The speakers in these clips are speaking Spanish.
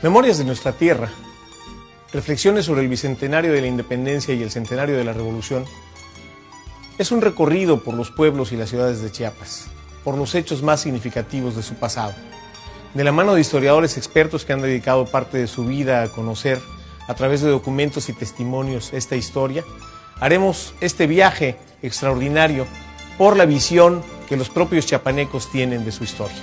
Memorias de nuestra tierra, reflexiones sobre el bicentenario de la independencia y el centenario de la revolución, es un recorrido por los pueblos y las ciudades de Chiapas, por los hechos más significativos de su pasado. De la mano de historiadores expertos que han dedicado parte de su vida a conocer, a través de documentos y testimonios, esta historia, haremos este viaje extraordinario por la visión que los propios chiapanecos tienen de su historia.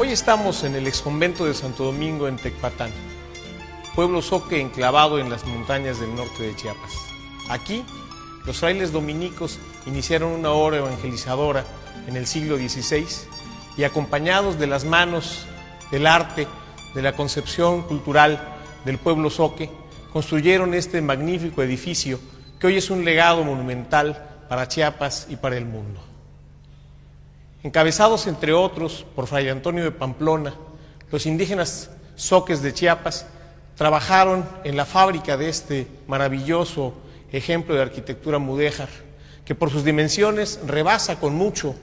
Hoy estamos en el exconvento de Santo Domingo en Tecpatán, pueblo zoque enclavado en las montañas del norte de Chiapas. Aquí, los frailes dominicos iniciaron una obra evangelizadora en el siglo XVI y, acompañados de las manos del arte, de la concepción cultural del pueblo zoque, construyeron este magnífico edificio que hoy es un legado monumental para Chiapas y para el mundo. Encabezados, entre otros, por Fray Antonio de Pamplona, los indígenas zoques de Chiapas trabajaron en la fábrica de este maravilloso ejemplo de arquitectura mudéjar, que por sus dimensiones rebasa con mucho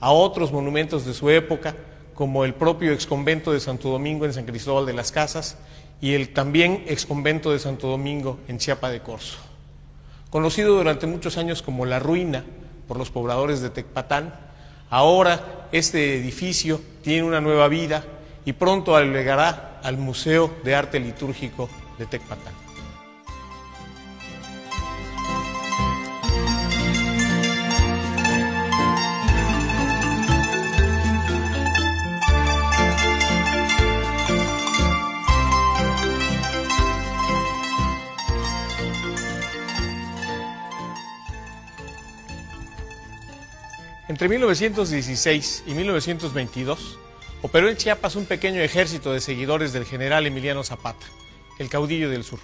a otros monumentos de su época, como el propio exconvento de Santo Domingo en San Cristóbal de las Casas y el también exconvento de Santo Domingo en Chiapa de Corzo. Conocido durante muchos años como La Ruina por los pobladores de Tecpatán, ahora este edificio tiene una nueva vida y pronto albergará al Museo de Arte Litúrgico de Tecpatán. Entre 1916 y 1922, operó en Chiapas un pequeño ejército de seguidores del general Emiliano Zapata, el caudillo del sur.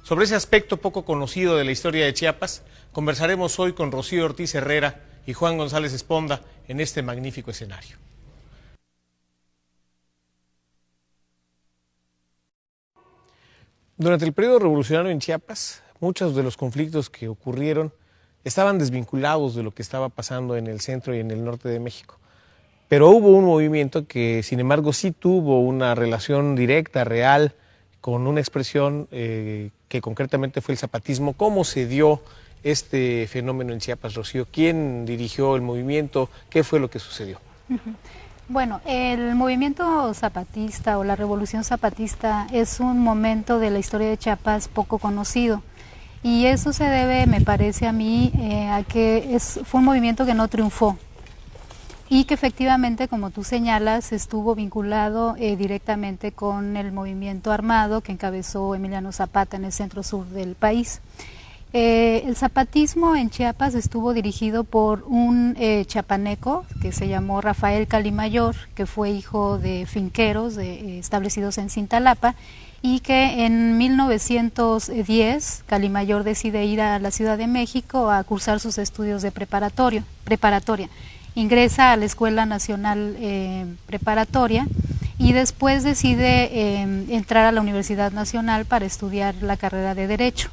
Sobre ese aspecto poco conocido de la historia de Chiapas, conversaremos hoy con Rocío Ortiz Herrera y Juan González Esponda en este magnífico escenario. Durante el periodo revolucionario en Chiapas, muchos de los conflictos que ocurrieron estaban desvinculados de lo que estaba pasando en el centro y en el norte de México. Pero hubo un movimiento que, sin embargo, sí tuvo una relación directa, real, con una expresión que concretamente fue el zapatismo. ¿Cómo se dio este fenómeno en Chiapas, Rocío? ¿Quién dirigió el movimiento? ¿Qué fue lo que sucedió? Bueno, el movimiento zapatista o la revolución zapatista es un momento de la historia de Chiapas poco conocido. Y eso se debe, me parece a mí, a que fue un movimiento que no triunfó y que efectivamente, como tú señalas, estuvo vinculado directamente con el movimiento armado que encabezó Emiliano Zapata en el centro-sur del país. El zapatismo en Chiapas estuvo dirigido por un chiapaneco que se llamó Rafael Calimayor, que fue hijo de finqueros establecidos en Cintalapa, y que en 1910 Calimayor decide ir a la Ciudad de México a cursar sus estudios de preparatoria. Ingresa a la Escuela Nacional Preparatoria y después decide entrar a la Universidad Nacional para estudiar la carrera de Derecho.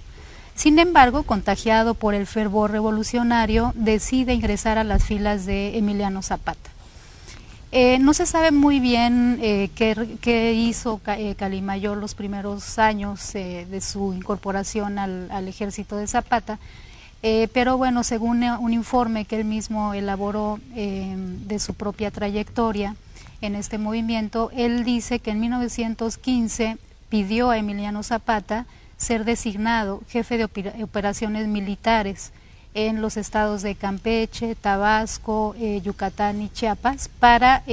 Sin embargo, contagiado por el fervor revolucionario, decide ingresar a las filas de Emiliano Zapata. No se sabe muy bien qué hizo Calimayor los primeros años de su incorporación al ejército de Zapata, pero bueno, según un informe que él mismo elaboró de su propia trayectoria en este movimiento, él dice que en 1915 pidió a Emiliano Zapata ser designado jefe de operaciones militares en los estados de Campeche, Tabasco, Yucatán y Chiapas, para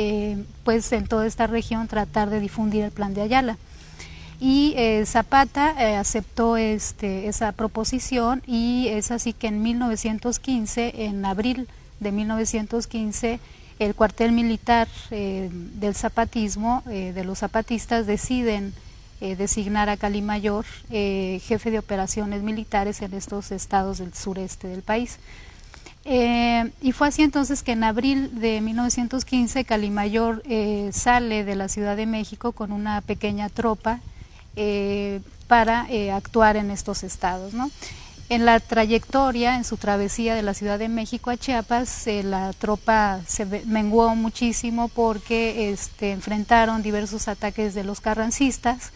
pues en toda esta región tratar de difundir el plan de Ayala. Y Zapata aceptó esa proposición, y es así que en 1915, en abril de 1915, el cuartel militar del zapatismo, de los zapatistas, deciden designar a Calimayor jefe de operaciones militares en estos estados del sureste del país. Y fue así entonces que en abril de 1915 Calimayor sale de la Ciudad de México con una pequeña tropa para actuar en estos estados, ¿no? En la trayectoria, en su travesía de la Ciudad de México a Chiapas, la tropa se menguó muchísimo porque enfrentaron diversos ataques de los carrancistas.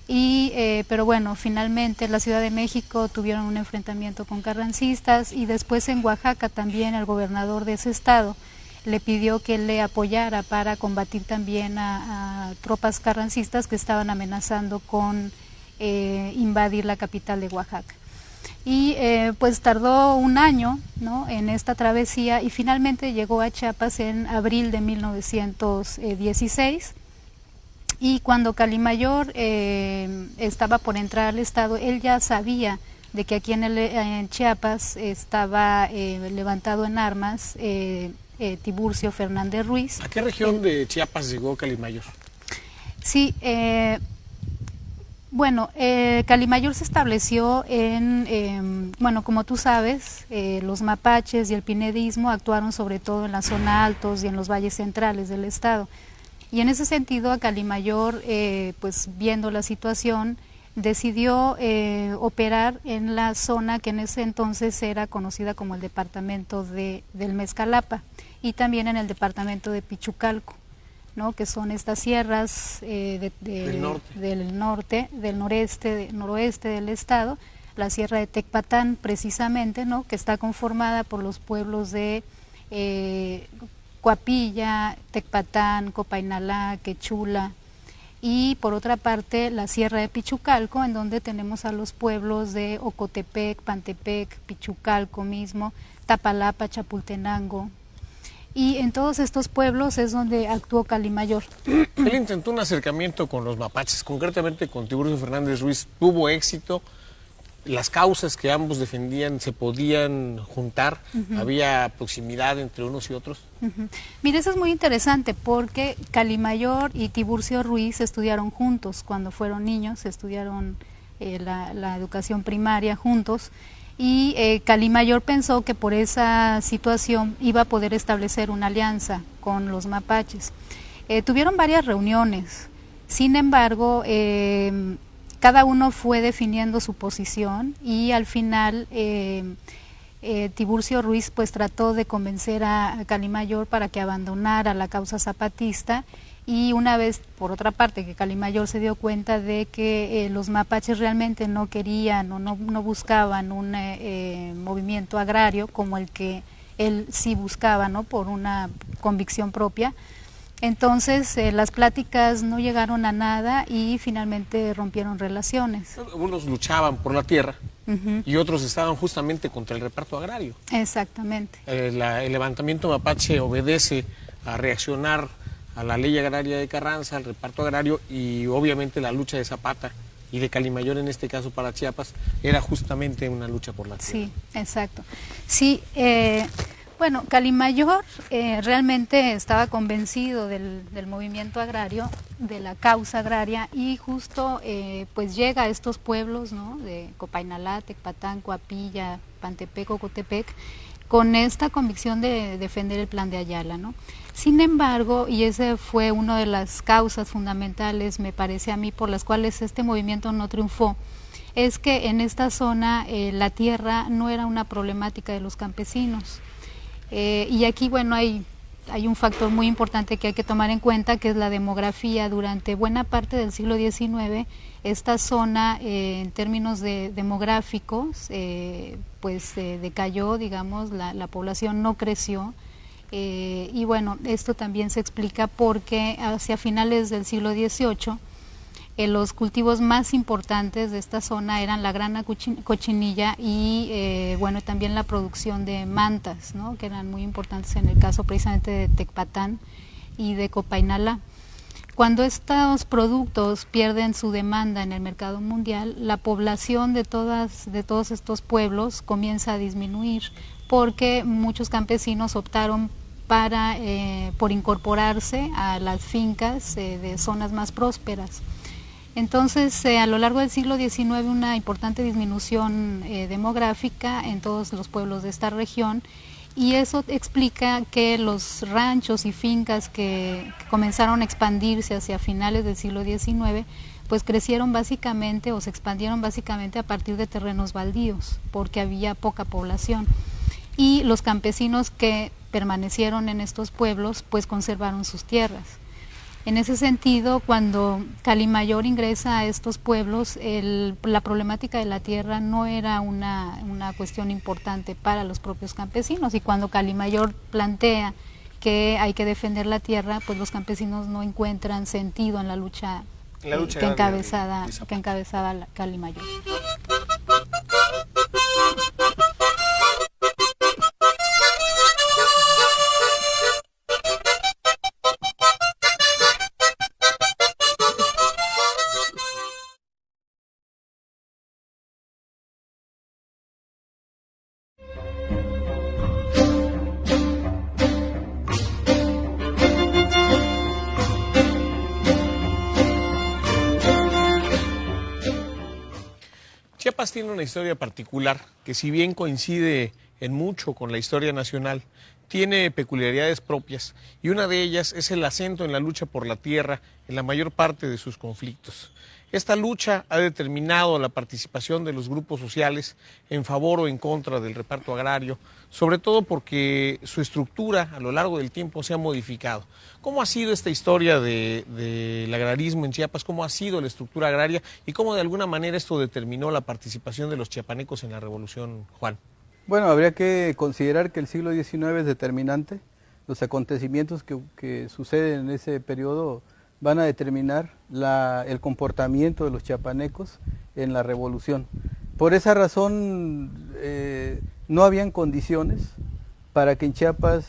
Pero bueno, finalmente en la Ciudad de México tuvieron un enfrentamiento con carrancistas y después en Oaxaca también el gobernador de ese estado le pidió que le apoyara para combatir también a tropas carrancistas que estaban amenazando con invadir la capital de Oaxaca. Y pues tardó un año, ¿no?, en esta travesía y finalmente llegó a Chiapas en abril de 1916. Y cuando Calimayor estaba por entrar al estado, él ya sabía de que aquí en Chiapas estaba levantado en armas Tiburcio Fernández Ruiz. ¿A qué región de Chiapas llegó Calimayor? Sí, bueno, Calimayor se estableció bueno, como tú sabes, los mapaches y el pinedismo actuaron sobre todo en la zona altos y en los valles centrales del estado. Y en ese sentido, a Calimayor, pues viendo la situación, decidió operar en la zona que en ese entonces era conocida como el departamento del Mezcalapa y también en el departamento de Pichucalco, ¿no?, que son estas sierras del noroeste del estado, la sierra de Tecpatán precisamente, ¿no?, que está conformada por los pueblos de Coapilla, Tecpatán, Copainalá, Quechula, y por otra parte la sierra de Pichucalco, en donde tenemos a los pueblos de Ocotepec, Pantepec, Pichucalco mismo, Tapalapa, Chapultenango, y en todos estos pueblos es donde actuó Calimayor. Él intentó un acercamiento con los mapaches, concretamente con Tiburcio Fernández Ruiz. ¿Tuvo éxito? ¿Las causas que ambos defendían se podían juntar? ¿Había proximidad entre unos y otros? Mira, eso es muy interesante porque Calimayor y Tiburcio Ruiz estudiaron juntos cuando fueron niños, estudiaron la educación primaria juntos, y Calimayor pensó que por esa situación iba a poder establecer una alianza con los mapaches. Tuvieron varias reuniones, sin embargo, cada uno fue definiendo su posición y al final Tiburcio Ruiz pues trató de convencer a Calimayor para que abandonara la causa zapatista, y una vez, por otra parte, que Calimayor se dio cuenta de que los mapaches realmente no querían o no buscaban un movimiento agrario como el que él sí buscaba, ¿no?, por una convicción propia. Entonces las pláticas no llegaron a nada y finalmente rompieron relaciones. Unos luchaban por la tierra y otros estaban justamente contra el reparto agrario. Exactamente. El levantamiento mapache obedece a reaccionar a la ley agraria de Carranza, al reparto agrario, y obviamente la lucha de Zapata y de Calimayor en este caso para Chiapas era justamente una lucha por la tierra. Sí, exacto. Sí, bueno, Calimayor realmente estaba convencido del movimiento agrario, de la causa agraria, y justo pues llega a estos pueblos, ¿no?, de Copainalá, Tecpatán, Coapilla, Pantepec, Ocotepec, con esta convicción de defender el plan de Ayala, ¿no? Sin embargo, y esa fue una de las causas fundamentales, me parece a mí, por las cuales este movimiento no triunfó, es que en esta zona la tierra no era una problemática de los campesinos. Y aquí, bueno, hay un factor muy importante que hay que tomar en cuenta, que es la demografía. Durante buena parte del siglo XIX, esta zona, en términos demográficos, pues decayó, digamos, la población no creció. Y bueno, esto también se explica porque hacia finales del siglo XVIII, los cultivos más importantes de esta zona eran la grana cochinilla y bueno, también la producción de mantas, ¿no?, que eran muy importantes en el caso precisamente de Tecpatán y de Copainalá. Cuando estos productos pierden su demanda en el mercado mundial, la población de todos estos pueblos comienza a disminuir porque muchos campesinos optaron por incorporarse a las fincas de zonas más prósperas. Entonces, a lo largo del siglo XIX, una importante disminución demográfica en todos los pueblos de esta región, Y eso explica que los ranchos y fincas que comenzaron a expandirse hacia finales del siglo XIX, pues crecieron básicamente o se expandieron básicamente a partir de terrenos baldíos, porque había poca población. Y los campesinos que permanecieron en estos pueblos, pues conservaron sus tierras. En ese sentido, cuando Calimayor ingresa a estos pueblos, la problemática de la tierra no era una cuestión importante para los propios campesinos, y cuando Calimayor plantea que hay que defender la tierra, pues los campesinos no encuentran sentido en la lucha, que encabezaba Calimayor. Chiapas tiene una historia particular que, si bien coincide en mucho con la historia nacional, tiene peculiaridades propias, y una de ellas es el acento en la lucha por la tierra en la mayor parte de sus conflictos. Esta lucha ha determinado la participación de los grupos sociales en favor o en contra del reparto agrario, sobre todo porque su estructura a lo largo del tiempo se ha modificado. ¿Cómo ha sido esta historia del agrarismo en Chiapas? ¿Cómo ha sido la estructura agraria? ¿Y cómo de alguna manera esto determinó la participación de los chiapanecos en la revolución, Juan? Bueno, habría que considerar que el siglo XIX es determinante. Los acontecimientos que suceden en ese periodo van a determinar el comportamiento de los chiapanecos en la revolución. Por esa razón no habían condiciones para que en Chiapas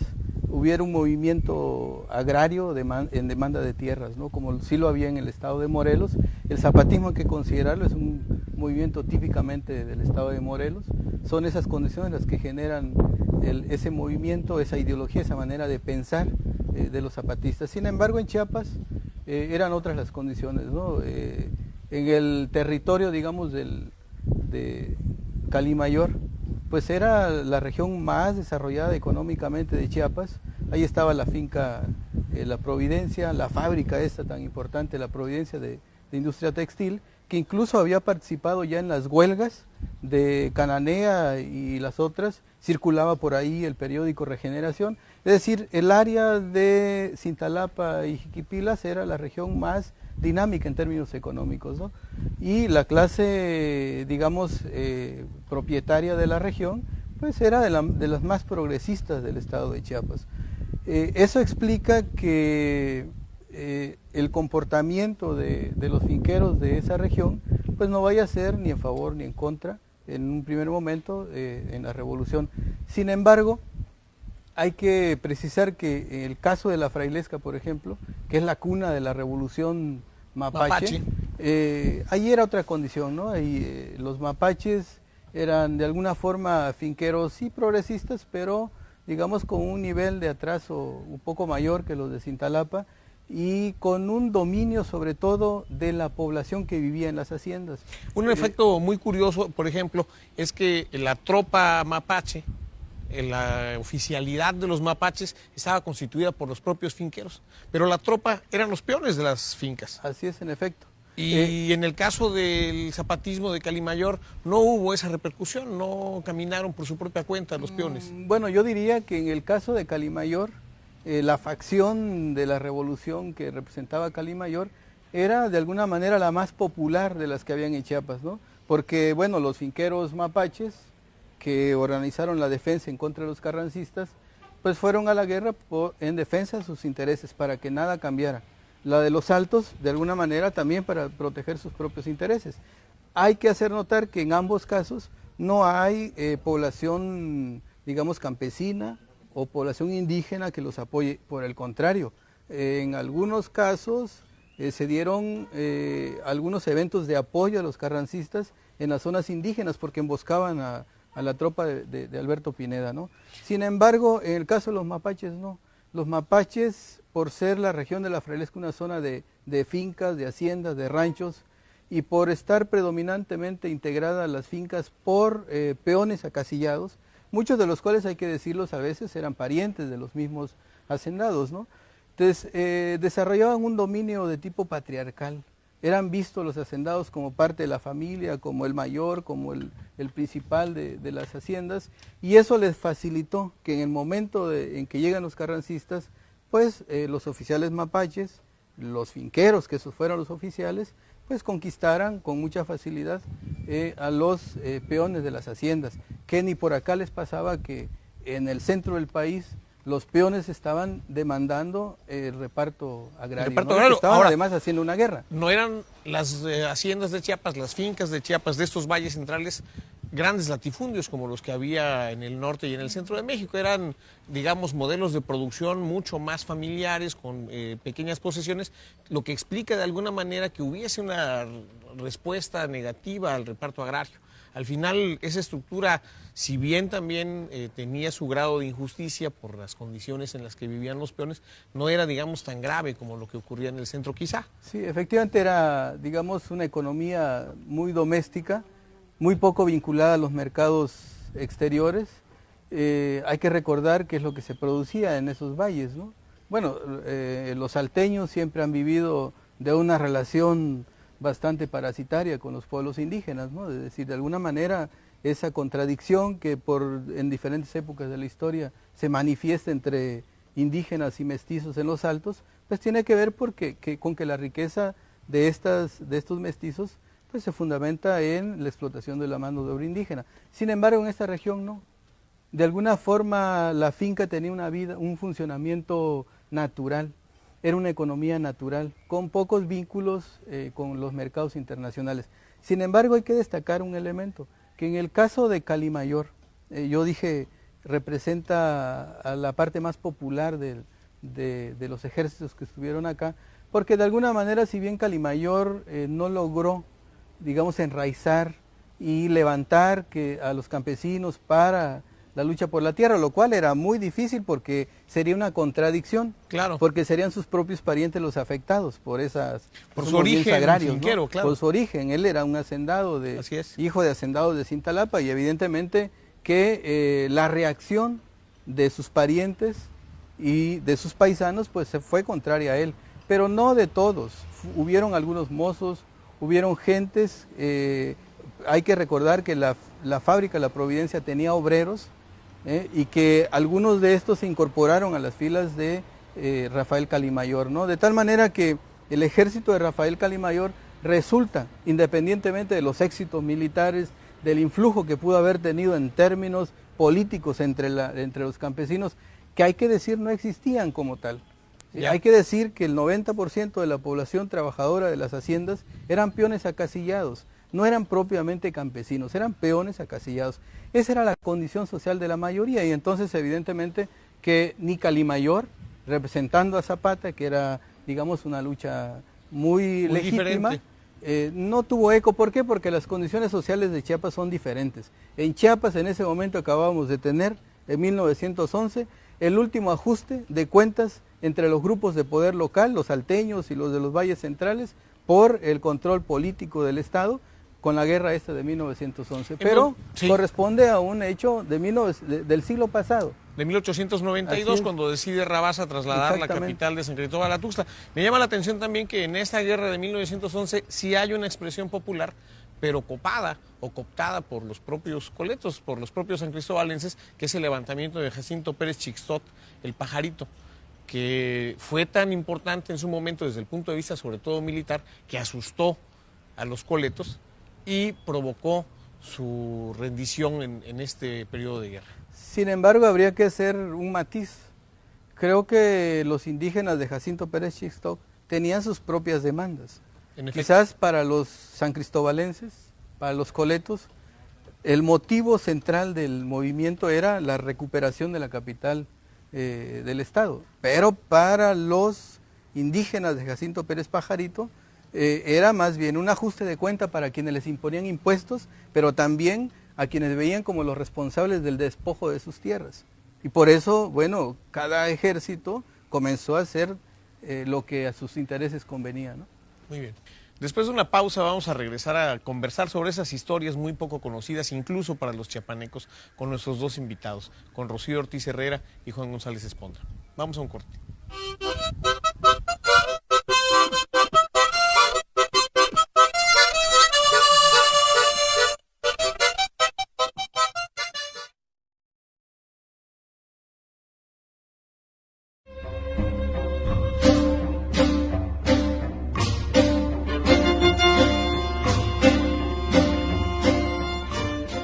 hubiera un movimiento agrario en demanda de tierras, ¿no? Como sí lo había en el estado de Morelos. El zapatismo, hay que considerarlo, es un movimiento típicamente del estado de Morelos. Son esas condiciones las que generan ese movimiento, esa ideología, esa manera de pensar de los zapatistas. Sin embargo, en Chiapas eran otras las condiciones, ¿no? En el territorio, digamos, de Calimayor, pues era la región más desarrollada económicamente de Chiapas. Ahí estaba la finca La Providencia, la fábrica esta tan importante, La Providencia de industria textil, que incluso había participado ya en las huelgas de Cananea y las otras. Circulaba por ahí el periódico Regeneración. Es decir, el área de Cintalapa y Jiquipilas era la región más dinámica en términos económicos, ¿no? Y la clase, digamos, propietaria de la región, pues era de las más progresistas del estado de Chiapas. Eso explica que el comportamiento de los finqueros de esa región, pues no vaya a ser ni en favor ni en contra en un primer momento en la revolución. Sin embargo, hay que precisar que en el caso de la Frailesca, por ejemplo, que es la cuna de la revolución mapache. Ahí era otra condición, ¿no? Ahí, los mapaches eran de alguna forma finqueros sí progresistas, pero digamos con un nivel de atraso un poco mayor que los de Cintalapa, y con un dominio sobre todo de la población que vivía en las haciendas. Un efecto muy curioso, por ejemplo, es que la tropa mapache, la oficialidad de los mapaches estaba constituida por los propios finqueros, pero la tropa eran los peones de las fincas. Así es, en efecto. Y en el caso del zapatismo de Calimayor no hubo esa repercusión, no caminaron por su propia cuenta los peones. Bueno, yo diría que en el caso de Calimayor, la facción de la revolución que representaba Calimayor era de alguna manera la más popular de las que habían en Chiapas, ¿no? Porque, bueno, los finqueros mapaches que organizaron la defensa en contra de los carrancistas, pues fueron a la guerra en defensa de sus intereses, para que nada cambiara. La de los altos, de alguna manera, también para proteger sus propios intereses. Hay que hacer notar que en ambos casos no hay población, digamos, campesina o población indígena que los apoye. Por el contrario, en algunos casos se dieron algunos eventos de apoyo a los carrancistas en las zonas indígenas, porque emboscaban a la tropa de Alberto Pineda, ¿no? Sin embargo, en el caso de los mapaches, no. Los mapaches, por ser la región de la Frailesca una zona de fincas, de haciendas, de ranchos, y por estar predominantemente integrada a las fincas por peones acasillados, muchos de los cuales, hay que decirlos, a veces eran parientes de los mismos hacendados, ¿no? Entonces, desarrollaban un dominio de tipo patriarcal. Eran vistos los hacendados como parte de la familia, como el mayor, como el principal de las haciendas, y eso les facilitó que en el momento en que llegan los carrancistas, pues los oficiales mapaches, los finqueros, que esos fueron los oficiales, pues conquistaran con mucha facilidad a los peones de las haciendas, que ni por acá les pasaba que en el centro del país los peones estaban demandando el reparto agrario, ¿no? Estaban ahora, además haciendo una guerra. No eran las haciendas de Chiapas, las fincas de Chiapas, de estos valles centrales, grandes latifundios como los que había en el norte y en el centro de México. Eran, digamos, modelos de producción mucho más familiares, con pequeñas posesiones, lo que explica de alguna manera que hubiese una respuesta negativa al reparto agrario. Al final, esa estructura, si bien también tenía su grado de injusticia por las condiciones en las que vivían los peones, no era, digamos, tan grave como lo que ocurría en el centro quizá. Sí, efectivamente era, digamos, una economía muy doméstica, muy poco vinculada a los mercados exteriores. Hay que recordar qué es lo que se producía en esos valles, ¿no? Bueno, los salteños siempre han vivido de una relación bastante parasitaria con los pueblos indígenas, ¿no? Es decir, de alguna manera esa contradicción que en diferentes épocas de la historia se manifiesta entre indígenas y mestizos en los Altos, pues tiene que ver con que la riqueza de estos mestizos pues se fundamenta en la explotación de la mano de obra indígena. Sin embargo, en esta región no. De alguna forma la finca tenía un funcionamiento natural. Era una economía natural, con pocos vínculos con los mercados internacionales. Sin embargo, hay que destacar un elemento, que en el caso de Calimayor, yo dije, representa a la parte más popular de los ejércitos que estuvieron acá, porque de alguna manera, si bien Calimayor no logró, digamos, enraizar y levantar a los campesinos para la lucha por la tierra, lo cual era muy difícil porque sería una contradicción, claro, porque serían sus propios parientes los afectados por su origen agrarios, finquero, ¿no? claro. Por su origen, él era un hacendado, hijo de hacendados de Cintalapa, y evidentemente que la reacción de sus parientes y de sus paisanos pues se fue contraria a él, pero no de todos. Hubieron algunos mozos, hubieron gentes, hay que recordar que la fábrica La Providencia tenía obreros, y que algunos de estos se incorporaron a las filas de Rafael Calimayor, ¿no? De tal manera que el ejército de Rafael Calimayor resulta, independientemente de los éxitos militares, del influjo que pudo haber tenido en términos políticos entre los campesinos, que hay que decir no existían como tal. Hay que decir que el 90% de la población trabajadora de las haciendas eran peones acasillados. No eran propiamente campesinos, eran peones acasillados. Esa era la condición social de la mayoría, y entonces evidentemente que ni Calimayor, representando a Zapata, que era, digamos, una lucha muy legítima, no tuvo eco. ¿Por qué? Porque las condiciones sociales de Chiapas son diferentes. En Chiapas en ese momento acabábamos de tener, en 1911, el último ajuste de cuentas entre los grupos de poder local, los salteños y los de los valles centrales, por el control político del Estado, con la guerra esta de 1911, pero sí, corresponde a un hecho del siglo pasado. De 1892, cuando decide Rabasa trasladar la capital de San Cristóbal a Tuxtla. Me llama la atención también que en esta guerra de 1911 sí hay una expresión popular, pero copada o cooptada por los propios coletos, por los propios sancristobalenses, que es el levantamiento de Jacinto Pérez Chixtot, el Pajarito, que fue tan importante en su momento desde el punto de vista sobre todo militar, que asustó a los coletos y provocó su rendición en este periodo de guerra. Sin embargo, habría que hacer un matiz. Creo que los indígenas de Jacinto Pérez Chixtot tenían sus propias demandas. Quizás para los sancristobalenses, para los coletos, el motivo central del movimiento era la recuperación de la capital del Estado. Pero para los indígenas de Jacinto Pérez Pajarito, era más bien un ajuste de cuenta para quienes les imponían impuestos, pero también a quienes veían como los responsables del despojo de sus tierras. Y por eso, bueno, cada ejército comenzó a hacer lo que a sus intereses convenía, ¿no? Muy bien. Después de una pausa vamos a regresar a conversar sobre esas historias muy poco conocidas, incluso para los chiapanecos, con nuestros dos invitados, con Rocío Ortiz Herrera y Juan González Espondra. Vamos a un corte.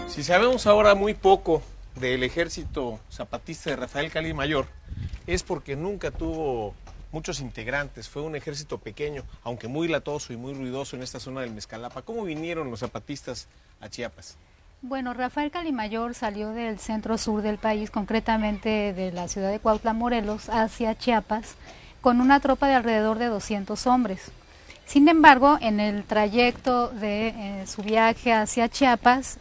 Si sabemos ahora muy poco del ejército zapatista de Rafael Cali Mayor, es porque nunca tuvo muchos integrantes, fue un ejército pequeño, aunque muy latoso y muy ruidoso en esta zona del Mezcalapa. ¿Cómo vinieron los zapatistas a Chiapas? Bueno, Rafael Cali Mayor salió del centro sur del país, concretamente de la ciudad de Cuautla, Morelos, hacia Chiapas, con una tropa de alrededor de 200 hombres. Sin embargo, en el trayecto de su viaje hacia Chiapas,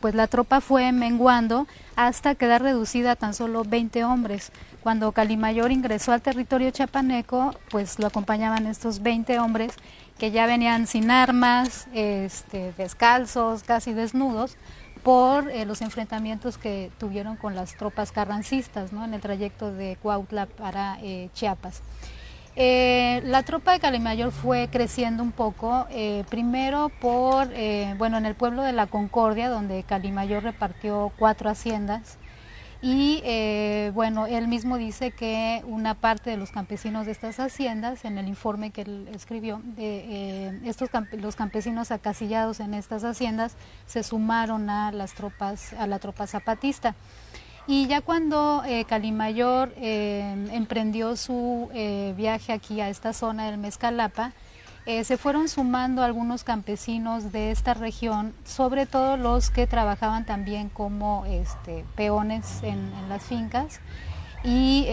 pues la tropa fue menguando hasta quedar reducida a tan solo 20 hombres. Cuando Cali Mayor ingresó al territorio chiapaneco, pues lo acompañaban estos 20 hombres que ya venían sin armas, descalzos, casi desnudos, por los enfrentamientos que tuvieron con las tropas carrancistas, ¿no?, en el trayecto de Cuautla para Chiapas. La tropa de Cali Mayor fue creciendo un poco, primero en el pueblo de La Concordia, donde Cali Mayor repartió 4 haciendas, y él mismo dice que una parte de los campesinos de estas haciendas, en el informe que él escribió, los campesinos acasillados en estas haciendas se sumaron a la tropa zapatista. Y ya cuando Cali Mayor emprendió su viaje aquí a esta zona del Mezcalapa, se fueron sumando algunos campesinos de esta región, sobre todo los que trabajaban también como peones en las fincas, y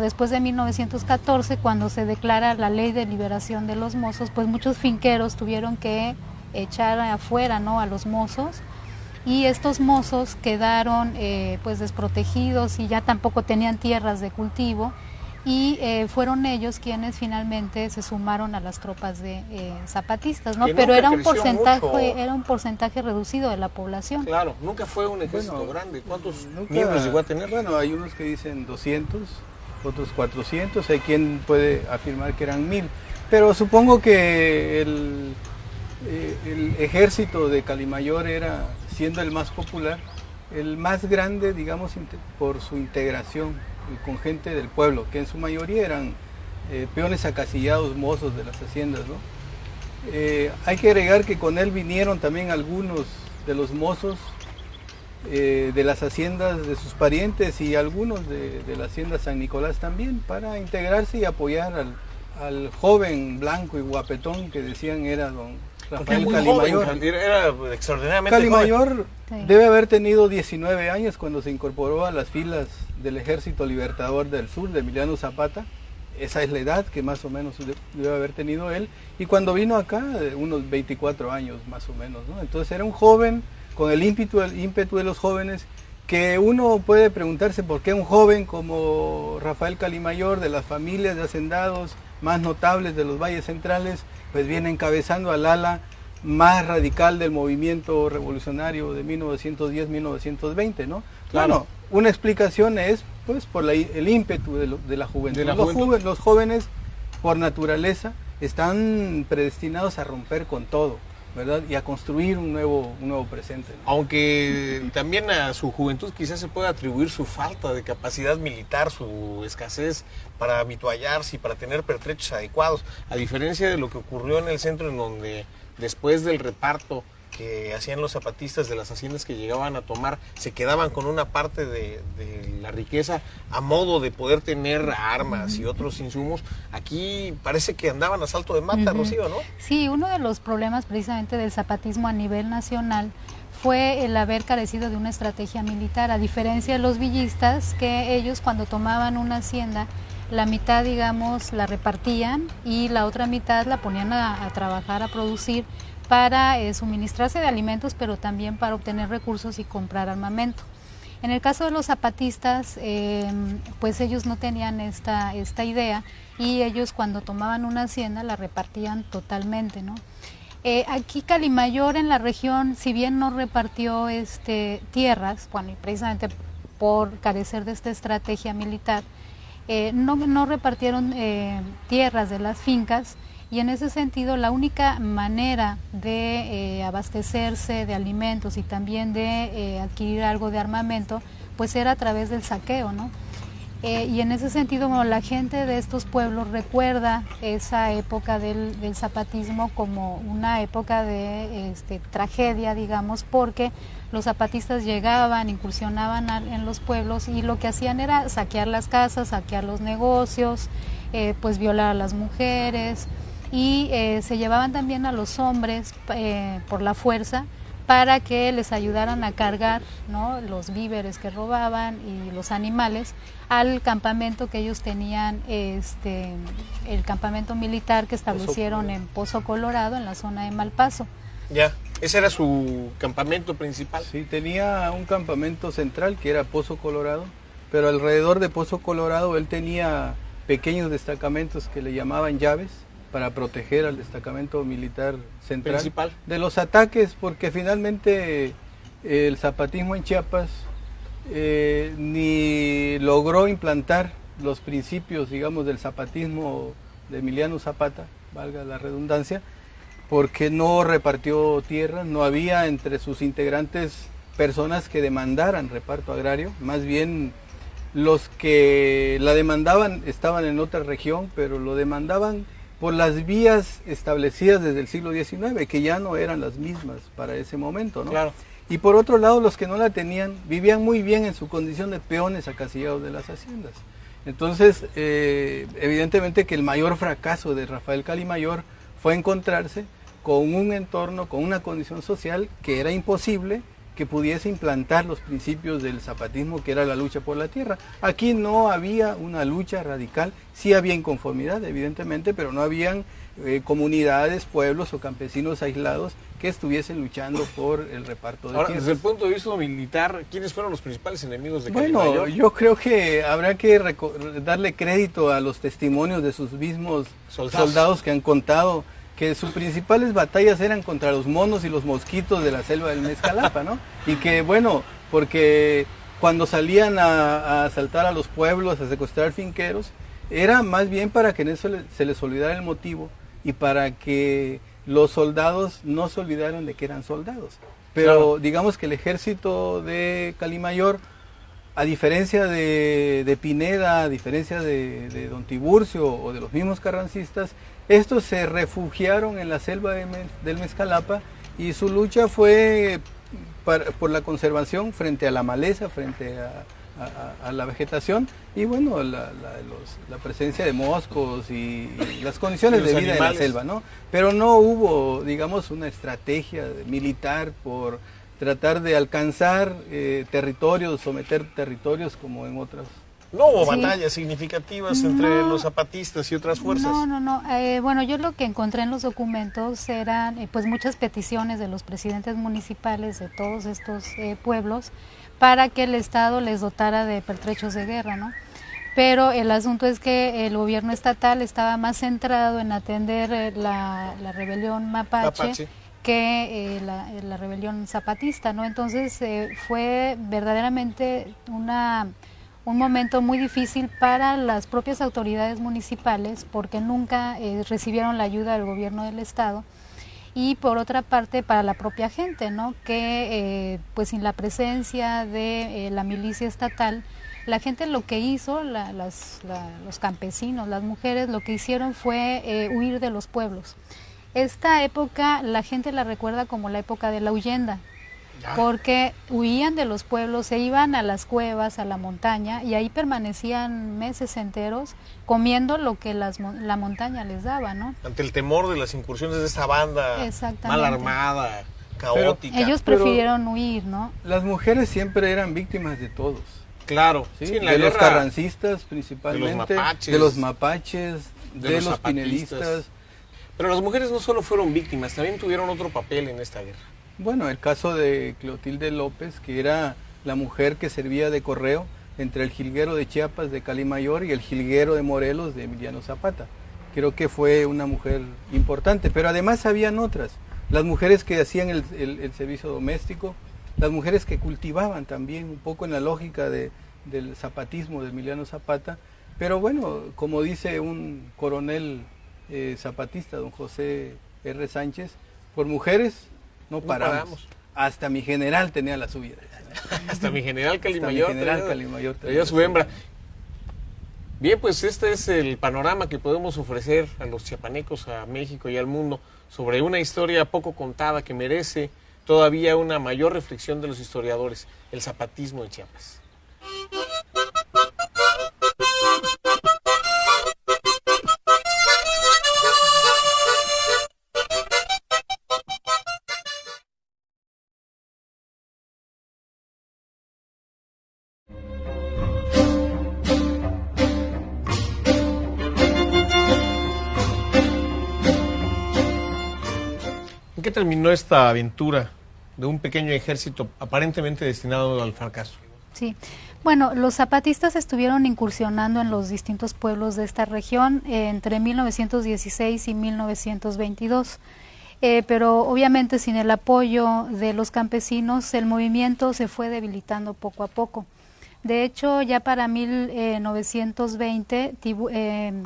después de 1914, cuando se declara la ley de liberación de los mozos, pues muchos finqueros tuvieron que echar afuera, ¿no?, a los mozos, y estos mozos quedaron desprotegidos y ya tampoco tenían tierras de cultivo, y fueron ellos quienes finalmente se sumaron a las tropas de zapatistas, ¿no? Pero era un porcentaje reducido de la población. Claro, nunca fue un ejército grande. ¿Cuántos miembros llegó a tener? Bueno, hay unos que dicen 200, otros 400, hay quien puede afirmar que eran 1000, pero supongo que el ejército de Cali Mayor era, siendo el más popular, el más grande, digamos, por su integración con gente del pueblo, que en su mayoría eran peones acasillados, mozos de las haciendas, ¿no? Hay que agregar que con él vinieron también algunos de los mozos de las haciendas de sus parientes y algunos de la hacienda San Nicolás también, para integrarse y apoyar al joven blanco y guapetón que decían era don Rafael Cali Mayor. Era extraordinariamente Cali joven. Mayor debe haber tenido 19 años cuando se incorporó a las filas del Ejército Libertador del Sur de Emiliano Zapata. Esa es la edad que más o menos debe haber tenido él. Y cuando vino acá, unos 24 años más o menos, ¿no? Entonces era un joven con el ímpetu de los jóvenes, que uno puede preguntarse por qué un joven como Rafael Cali Mayor, de las familias de hacendados más notables de los valles centrales, pues viene encabezando al ala más radical del movimiento revolucionario de 1910-1920, ¿no? Claro. Bueno, una explicación es pues por el ímpetu de la juventud. Los jóvenes, por naturaleza, están predestinados a romper con todo, ¿verdad? Y a construir un nuevo presente, ¿no? Aunque también a su juventud quizás se pueda atribuir su falta de capacidad militar, su escasez para habituallarse y para tener pertrechos adecuados, a diferencia de lo que ocurrió en el centro, en donde después del reparto que hacían los zapatistas de las haciendas que llegaban a tomar, se quedaban con una parte de la riqueza a modo de poder tener armas y otros insumos. Aquí parece que andaban a salto de mata, Rocío, ¿no? Sí, uno de los problemas precisamente del zapatismo a nivel nacional fue el haber carecido de una estrategia militar, a diferencia de los villistas, que ellos cuando tomaban una hacienda, la mitad, digamos, la repartían y la otra mitad la ponían a trabajar, a producir, para suministrarse de alimentos, pero también para obtener recursos y comprar armamento. En el caso de los zapatistas, pues ellos no tenían esta idea, y ellos cuando tomaban una hacienda la repartían totalmente, ¿no? Aquí Calimayor en la región, si bien no repartió tierras, bueno, y precisamente por carecer de esta estrategia militar, no repartieron tierras de las fincas, y en ese sentido la única manera de abastecerse de alimentos y también de adquirir algo de armamento, pues era a través del saqueo, ¿no? Y en ese sentido, bueno, la gente de estos pueblos recuerda esa época del zapatismo como una época de tragedia, digamos, porque los zapatistas llegaban, incursionaban en los pueblos, y lo que hacían era saquear las casas, saquear los negocios, pues violar a las mujeres, y se llevaban también a los hombres por la fuerza, para que les ayudaran a cargar, ¿no?, los víveres que robaban y los animales al campamento que ellos tenían, el campamento militar que establecieron en Pozo Colorado, en la zona de Malpaso. Ya, ese era su campamento principal. Sí, tenía un campamento central que era Pozo Colorado, pero alrededor de Pozo Colorado él tenía pequeños destacamentos que le llamaban llaves, para proteger al destacamento militar central principal de los ataques, porque finalmente el zapatismo en Chiapas ni logró implantar los principios, digamos, del zapatismo de Emiliano Zapata, valga la redundancia, porque no repartió tierras, no había entre sus integrantes personas que demandaran reparto agrario, más bien los que la demandaban estaban en otra región, pero lo demandaban por las vías establecidas desde el siglo XIX, que ya no eran las mismas para ese momento, ¿no? Claro. Y por otro lado, los que no la tenían vivían muy bien en su condición de peones acasillados de las haciendas. Entonces, evidentemente que el mayor fracaso de Rafael Calimayor fue encontrarse con un entorno, con una condición social que era imposible que pudiese implantar los principios del zapatismo, que era la lucha por la tierra. Aquí no había una lucha radical, sí había inconformidad, evidentemente, pero no habían comunidades, pueblos o campesinos aislados que estuviesen luchando por el reparto de tierras. Desde el punto de vista militar, ¿quiénes fueron los principales enemigos de Calimayor? Bueno, yo creo que habrá que darle crédito a los testimonios de sus mismos soldados que han contado que sus principales batallas eran contra los monos y los mosquitos de la selva del Mezcalapa, ¿no? Y que, bueno, porque cuando salían a asaltar a los pueblos, a secuestrar finqueros, era más bien para que en eso se les olvidara el motivo y para que los soldados no se olvidaran de que eran soldados. Pero claro, digamos que el ejército de Calimayor, a diferencia de Pineda, a diferencia de Don Tiburcio o de los mismos carrancistas, estos se refugiaron en la selva del Mezcalapa y su lucha fue por la conservación frente a la maleza, frente a la vegetación y bueno, la presencia de moscos y las condiciones de vida en la selva, ¿no? Pero no hubo, digamos, una estrategia militar por tratar de alcanzar territorios, someter territorios como en otras. No hubo batallas significativas entre los zapatistas y otras fuerzas. No. Bueno, yo lo que encontré en los documentos eran pues muchas peticiones de los presidentes municipales de todos estos pueblos para que el Estado les dotara de pertrechos de guerra, ¿no? Pero el asunto es que el gobierno estatal estaba más centrado en atender la rebelión mapache que la rebelión zapatista, ¿no? Entonces fue verdaderamente un momento muy difícil para las propias autoridades municipales porque nunca recibieron la ayuda del gobierno del estado y por otra parte para la propia gente, ¿no? Que pues sin la presencia de la milicia estatal, la gente lo que hizo, los campesinos, las mujeres, lo que hicieron fue huir de los pueblos. Esta época la gente la recuerda como la época de la huyenda, porque huían de los pueblos, se iban a las cuevas, a la montaña, y ahí permanecían meses enteros comiendo lo que la montaña les daba, ¿no? Ante el temor de las incursiones de esa banda mal armada, caótica. Pero ellos prefirieron huir, ¿no? Las mujeres siempre eran víctimas de todos. Claro, ¿sí? De los carrancistas principalmente, de los mapaches, de los pinelistas. Pero las mujeres no solo fueron víctimas, también tuvieron otro papel en esta guerra. Bueno, el caso de Clotilde López, que era la mujer que servía de correo entre el jilguero de Chiapas de Calimayor y el jilguero de Morelos de Emiliano Zapata. Creo que fue una mujer importante, pero además habían otras, las mujeres que hacían el servicio doméstico, las mujeres que cultivaban también, un poco en la lógica del zapatismo de Emiliano Zapata, pero bueno, como dice un coronel zapatista, don José R. Sánchez, por mujeres no paramos. Hasta mi general tenía la suya. Hasta mi general Calimayor. Tenía su hembra. Bien, pues este es el panorama que podemos ofrecer a los chiapanecos, a México y al mundo, sobre una historia poco contada que merece todavía una mayor reflexión de los historiadores, el zapatismo en Chiapas. ¿En qué terminó esta aventura de un pequeño ejército aparentemente destinado al fracaso? Sí, bueno, los zapatistas estuvieron incursionando en los distintos pueblos de esta región entre 1916 y 1922, pero obviamente sin el apoyo de los campesinos el movimiento se fue debilitando poco a poco. De hecho, ya para 1920,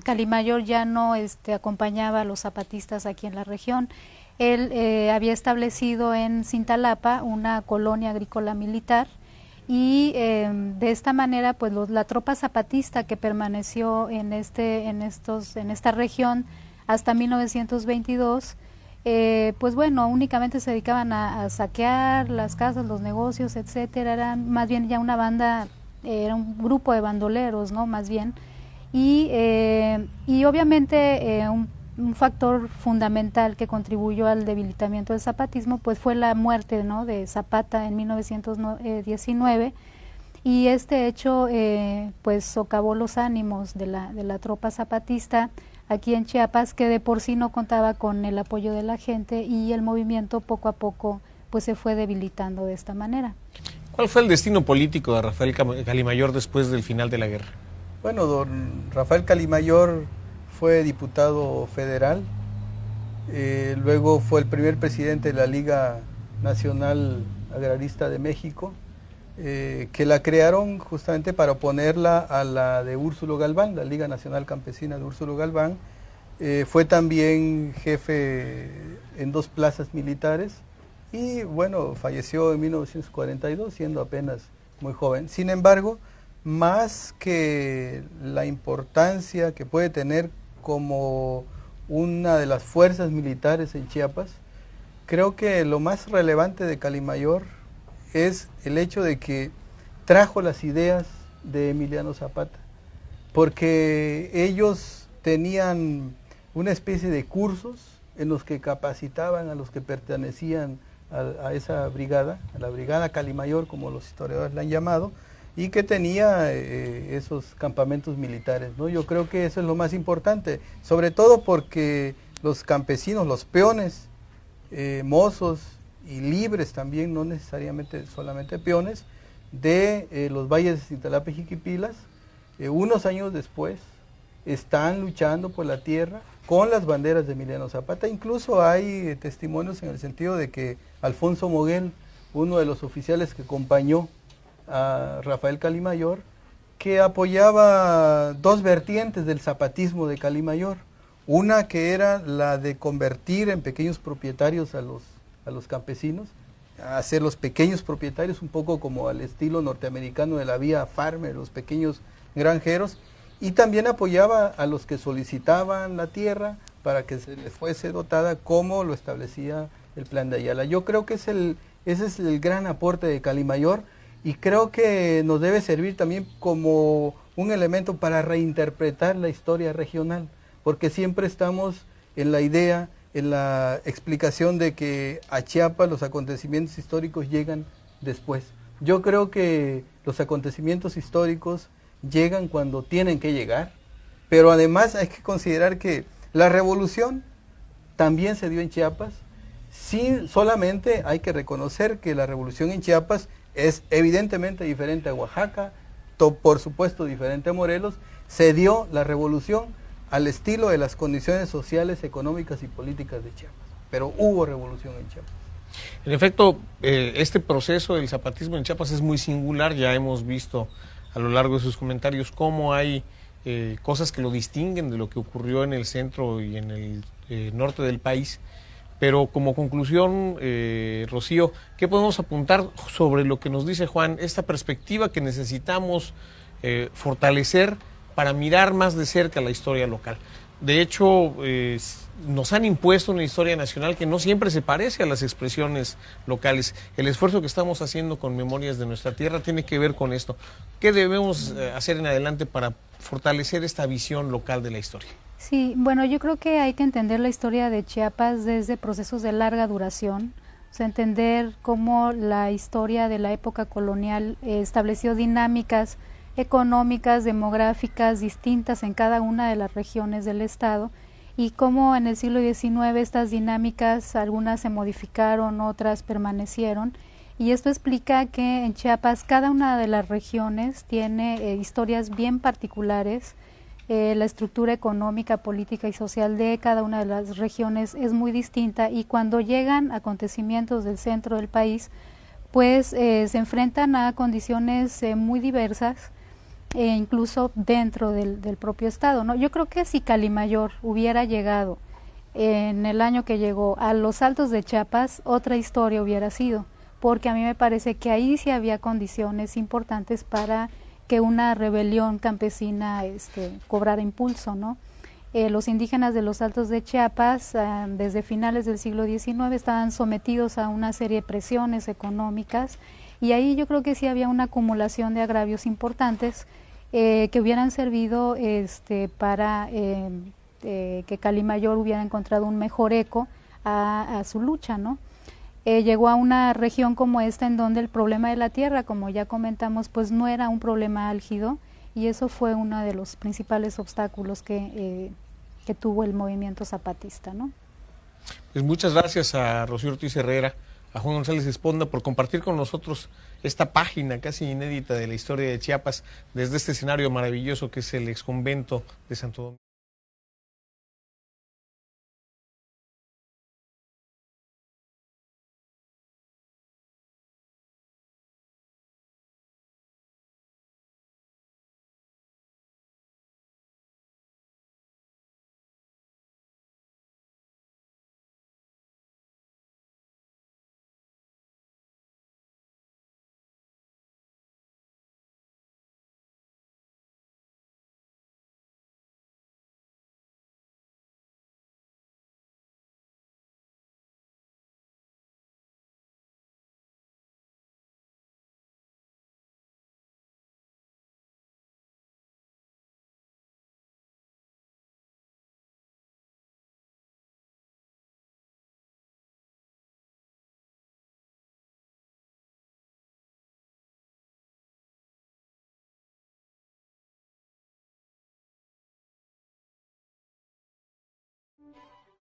Calimayor ya no acompañaba a los zapatistas aquí en la región. Él había establecido en Cintalapa una colonia agrícola militar y de esta manera pues la tropa zapatista que permaneció en esta región hasta 1922 pues bueno, únicamente se dedicaban a saquear las casas, los negocios, etcétera. Eran más bien ya una banda, era un grupo de bandoleros, ¿no? Más bien, y obviamente un factor fundamental que contribuyó al debilitamiento del zapatismo pues fue la muerte, ¿no?, de Zapata en 1919, y este hecho pues socavó los ánimos de la tropa zapatista aquí en Chiapas, que de por sí no contaba con el apoyo de la gente, y el movimiento poco a poco pues se fue debilitando de esta manera. ¿Cuál fue el destino político de Rafael Calimayor después del final de la guerra? Bueno, don Rafael Calimayor fue diputado federal, luego fue el primer presidente de la Liga Nacional Agrarista de México, que la crearon justamente para oponerla a la de Úrsulo Galván, la Liga Nacional Campesina de Úrsulo Galván. Fue también jefe en 2 plazas militares y bueno, falleció en 1942 siendo apenas muy joven. Sin embargo, más que la importancia que puede tener como una de las fuerzas militares en Chiapas, creo que lo más relevante de Calimayor es el hecho de que trajo las ideas de Emiliano Zapata, porque ellos tenían una especie de cursos en los que capacitaban a los que pertenecían a esa brigada, a la brigada Calimayor, como los historiadores la han llamado, y que tenía esos campamentos militares, ¿no? Yo creo que eso es lo más importante, sobre todo porque los campesinos, los peones, mozos y libres también, no necesariamente solamente peones, de los valles de Cintalapa y Jiquipilas, unos años después están luchando por la tierra con las banderas de Emiliano Zapata. Incluso hay testimonios en el sentido de que Alfonso Moguel, uno de los oficiales que acompañó a Rafael Calimayor, que apoyaba 2 vertientes del zapatismo de Calimayor, una que era la de convertir en pequeños propietarios a los campesinos, a hacer los pequeños propietarios un poco como al estilo norteamericano de la vía farmer, los pequeños granjeros, y también apoyaba a los que solicitaban la tierra para que se les fuese dotada como lo establecía el Plan de Ayala. Yo creo que ese es el gran aporte de Calimayor, y creo que nos debe servir también como un elemento para reinterpretar la historia regional, porque siempre estamos en la idea, en la explicación de que a Chiapas los acontecimientos históricos llegan después. Yo creo que los acontecimientos históricos llegan cuando tienen que llegar, pero además hay que considerar que la revolución también se dio en Chiapas. Sí, solamente hay que reconocer que la revolución en Chiapas es evidentemente diferente a Oaxaca, por supuesto diferente a Morelos. Se dio la revolución al estilo de las condiciones sociales, económicas y políticas de Chiapas, pero hubo revolución en Chiapas. En efecto, este proceso del zapatismo en Chiapas es muy singular. Ya hemos visto a lo largo de sus comentarios cómo hay cosas que lo distinguen de lo que ocurrió en el centro y en el norte del país. Pero como conclusión, Rocío, ¿qué podemos apuntar sobre lo que nos dice Juan, esta perspectiva que necesitamos fortalecer para mirar más de cerca la historia local? De hecho, nos han impuesto una historia nacional que no siempre se parece a las expresiones locales. El esfuerzo que estamos haciendo con Memorias de Nuestra Tierra tiene que ver con esto. ¿Qué debemos hacer en adelante para fortalecer esta visión local de la historia? Sí, bueno, yo creo que hay que entender la historia de Chiapas desde procesos de larga duración, o sea, entender cómo la historia de la época colonial estableció dinámicas económicas, demográficas distintas en cada una de las regiones del estado, y cómo en el siglo XIX estas dinámicas, algunas se modificaron, otras permanecieron, y esto explica que en Chiapas cada una de las regiones tiene historias bien particulares. La estructura económica, política y social de cada una de las regiones es muy distinta, y cuando llegan acontecimientos del centro del país, pues se enfrentan a condiciones muy diversas, incluso dentro del propio estado, ¿no? Yo creo que si Calimayor hubiera llegado en el año que llegó a los Altos de Chiapas, otra historia hubiera sido, porque a mí me parece que ahí sí había condiciones importantes para que una rebelión campesina cobrara impulso, ¿no? Los indígenas de los Altos de Chiapas, desde finales del siglo XIX, estaban sometidos a una serie de presiones económicas, y ahí yo creo que sí había una acumulación de agravios importantes que hubieran servido para que Calimayor hubiera encontrado un mejor eco a su lucha, ¿no? Llegó a una región como esta en donde el problema de la tierra, como ya comentamos, pues no era un problema álgido, y eso fue uno de los principales obstáculos que tuvo el movimiento zapatista, ¿no? Pues muchas gracias a Rocío Ortiz Herrera, a Juan González Esponda por compartir con nosotros esta página casi inédita de la historia de Chiapas desde este escenario maravilloso que es el exconvento de Santo Domingo.